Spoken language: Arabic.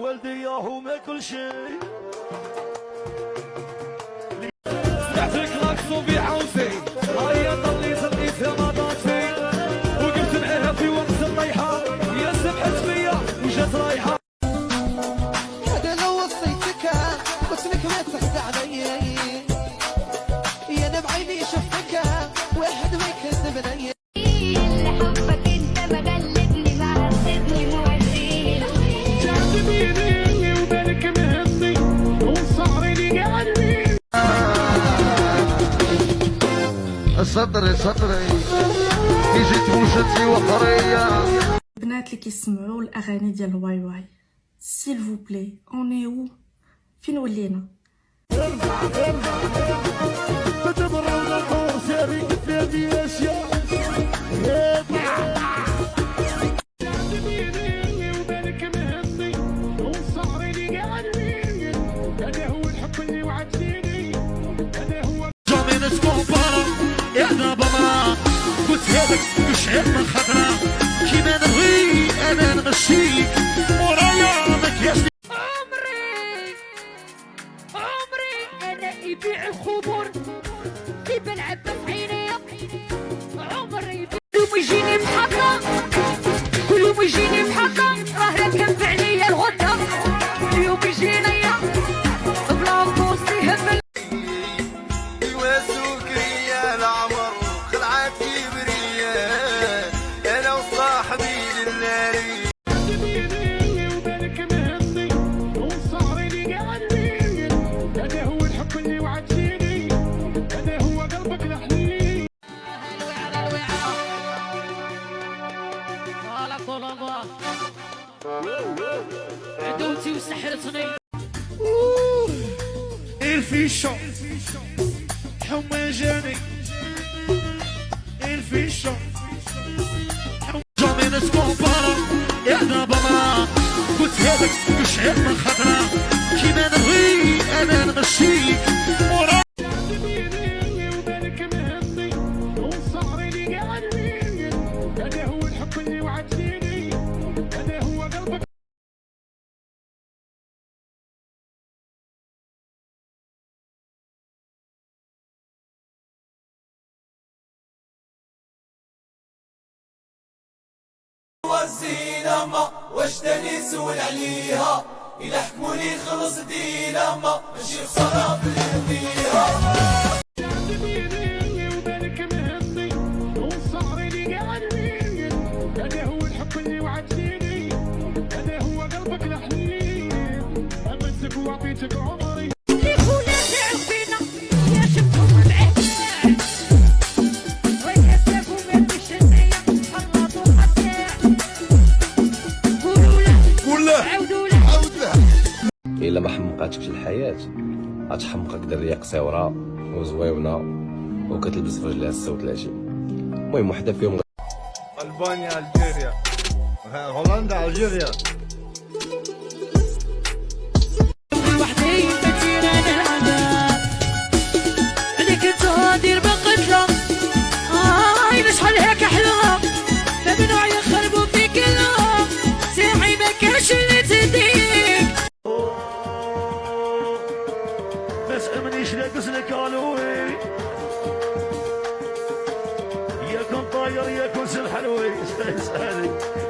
والدي ياهو ما كل شيء سمعت الكلاكسو بيحوسي هيا ضلي زلقي في مضاتي وقفت معاها في وقت الطيحة يا سمحت فيا وجات رايحة انا لو وصيتك قلت لك ما تخدع علي يا انا بعيني شفتك واحد ما يكذب علي حبك انت مغلبني معذبني موديني تعذبيني وبالك مهمني وصاريني قلبي صدري جيت وجدتي وحرية. البنات اللي كيسمعوا الاغاني ديال واي واي سيل فو بلي اوني او فين ولينا بتبرر الدور ساري قدامي اشياء تعذبيني وبالك مهمني وصاريني قلبي هذا هو الحب اللي وعدتيني هذا هو جامي نسكوبارا يا بابا قلت هذاك يشعل من خضرا كيما نبغي انا نمشيك ورايا مكياج عمري انا يبيع الخمور يبان عبا في عيني عمري يوم يجيني بحقه كل يوم يجيني بحقه راه لا تنفع ليا الغدا اليوم يجيني بلا كورسي هم وسكرية العمر خلعت كبرية أنا وصاحبي للناري وبالك مهمني وصاريني قلبي هذا هو الحب اللي وعدتيني هذا هو قلبك الحنين على طلبة عدوتي وسحرتني الفيشو حما جاني الفيشو جامي نسكوبارا يا بابا قلت هذاك يشعل من خضرا كيما نبغي انا نمشيك ورا تعذبيني وبالك مهمني وصاريني قلبي هذا هو الحب اللي وعدتيني هذا هو قلبك والزينة ما واش تاني نسول عليها إلا حكموني خلص دينا ما ماشي خسارة بالهديها تعذبيني وبالك مهمني وصاريني قلبي هذا هو الحب اللي وعدتيني هذا هو قلبك الحنين أمسك وعطيتك عمري اللي خونا تعب فينا يا شفتهم بعيد ويحسبوا ما فيش النية حرضوا حتى قولوا له عودوا له الا ما حمقاتكش الحياه غتحمقك دريه قصيره وزويونه وكتلبس في رجلها السوت العجيب. المهم وحده فيهم ألبانيا ألجيريا هولندا ألجيريا وحدي بتير انا العذاب عليك تهدير بقتله هاي شحال هيك حلوه ممنوع يخربوا فيك كلهم ساعي ما كاش اللي تديك ما سألنيش لا قصلك علوي يا كون طاير يا كون سل حلوي اسألك